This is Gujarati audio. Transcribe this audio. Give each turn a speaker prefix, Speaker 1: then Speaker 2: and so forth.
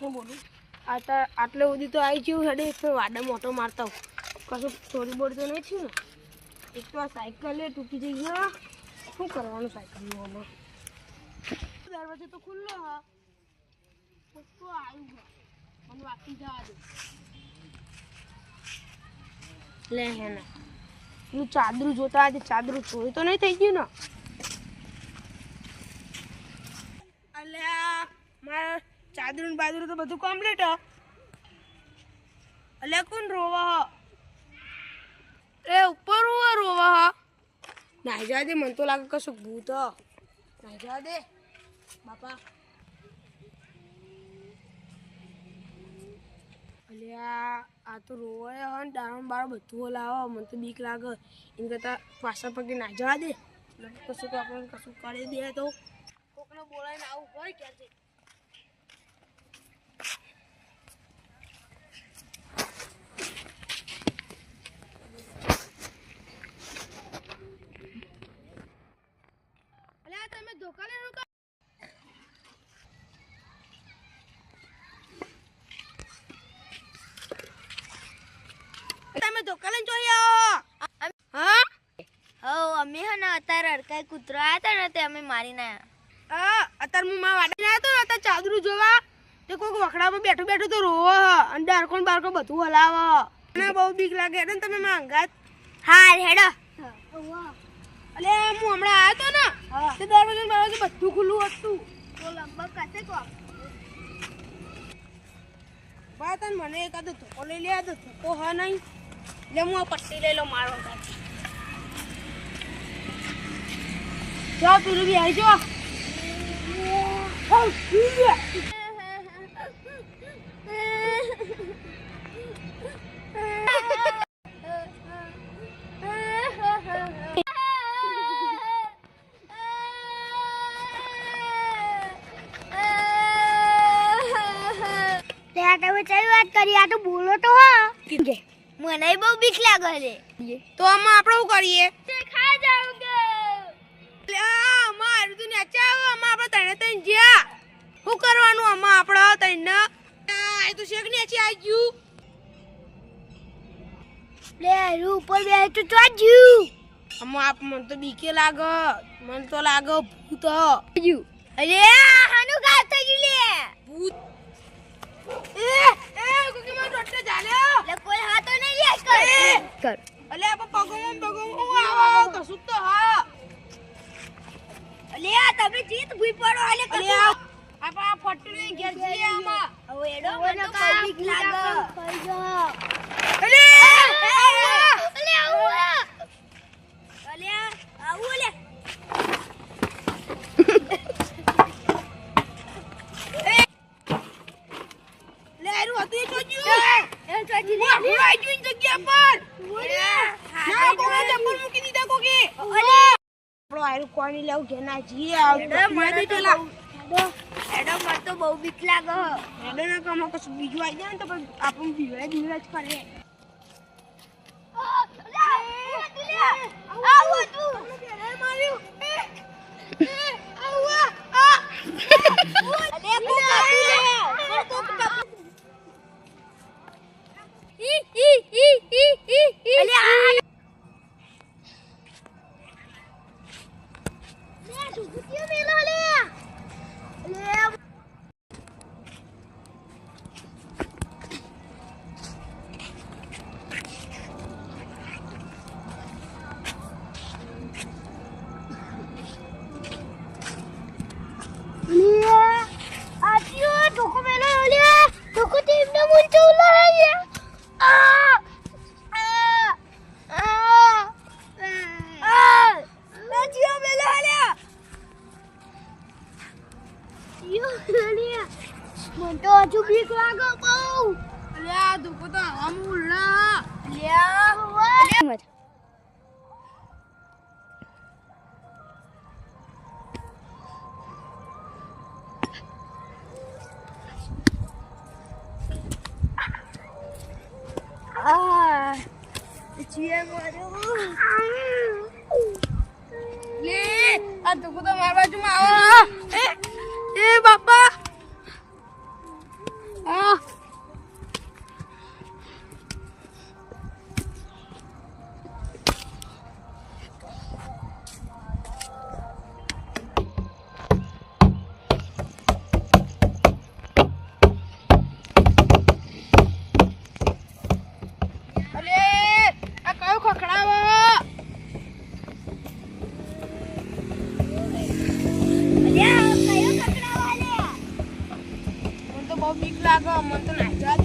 Speaker 1: હું બોલું આટલે સુધી તો આવી ગયું હેડે એક વાડા મોટો મારતા કશું થોડી બોડી તો નહીં થયું ને એક તો આ સાયકલ તૂટી જઈ ગયા શું કરવાનું સાયકલનું આમાં દરવાજો તો ખુલ્લો હા તો આવ્યું મને વાપી જવા દે લે હે ને પેલું ચાદરું જોતા આજે ચાદરું ચોરી તો નહીં થઈ ગયું ને અલ્યા મારા ચાદરું બાદરું તો બધું કમ્પ્લીટ હ અલ્યા કોણ રોવા એ ઉપર રોવા નાઈ જવા દે મને તો લાગે કશું ભૂત નાઈ જવા દે બાપા અલ્યા આ તો રોવાય હે ને દારૂ બારો બધું લાવો મને તો બીક લાગે એમ કરતા પાછા પગે નાઈ જવા દે કશું તો આપણને કશું કરી દે તો કોકને બોલાવીને આવું હોય ક્યાંથી તમે ધોકા લેનો તમે ધોકા લઈને જોઈ આવો હા
Speaker 2: હો અમે હે ને અત્યારે અડકાઈ કૂતરા હતા ને તે અમે મારીને
Speaker 1: આયા અત્યારે હું માં વાડે આવ્યો તો ને અત્યારે ચાદરું જોવા તે કોઈક વખડામાં બેઠું બેઠું તો રોવો અને ડારકોણ બારકો બધું હલાવ મને બહુ બીક લાગે એટલે તમે માં અંગાત
Speaker 2: હા હેડો
Speaker 1: અલે હું હમણાં આવ્યો તો ને તે દરવાજો બધું ખુલ્લું હતું
Speaker 2: તો લગભગ કશે કો
Speaker 1: વાત મને એકાદો ધોકો લઈ લે તો ધોકો હા નહીં એટલે હું આ પટ્ટી લઈ લો મારો જાઓ તું બી આવી જાઓ
Speaker 2: વાત કરી આ તો બોલો તો હા મને બહુ બીક લાગે છે
Speaker 1: તો આમાં આપણે શું કરીએ
Speaker 2: તે ખા જાઓગે
Speaker 1: અમારું તું નેચે આવો આમાં આપણે તને તને જ્યાં શું કરવાનું આમાં આપણે તને એ તો શેક નેચે આવી ગયું
Speaker 2: લે રૂ ઉપર બે તો ચાજ્યું
Speaker 1: આમાં આપ મને તો બીકે લાગે મને તો લાગે ભૂત
Speaker 2: અરે હાનું ગાત થઈ ગયું લે
Speaker 1: ભૂત એ કોકી માં ડોટે ચાલ્યો
Speaker 2: લે કોઈ હાથો નહીં લે કર
Speaker 1: અલે આપ પગમ આવો કશું તો હા
Speaker 2: અલે આ તમે જીત ભૂઈ પડો અલે
Speaker 1: અલે આપ આ ફટને ઘેર જઈએ આમાં
Speaker 2: હવે એડો મને તો બીક લાગે
Speaker 1: અલે
Speaker 2: અલે આવું અલે આવું લે
Speaker 1: લેરું હતું જોજ્યું
Speaker 2: એ ચોજી લે
Speaker 1: હું આવી જું જગ્યા પર ના કોને ચપ્પલ મૂકી દીધા કોકી
Speaker 2: અલે
Speaker 1: આપણો આયરું કોની લેવું કે ના જીએ આવડે મારી પેલા
Speaker 2: એડો મને તો બહુ બીક લાગે
Speaker 1: એડો ના કામ કશું બીજું આવી જાય ને તો પણ આપણું બીવડે જ કરે
Speaker 2: આવું તું
Speaker 1: માર્યું
Speaker 2: મને તો હજુ બીક લાગે બહુ
Speaker 1: અલ્યા ધોકો તો આમ ઉલના
Speaker 2: લ્યા
Speaker 1: લે આ ધોકો તો મારા બાજુમાં આવો એ બાપા
Speaker 2: અલ્યા કયો કકડાવા લે
Speaker 1: મને તો બહુ બીક લાગે મને તો નાઈ જવા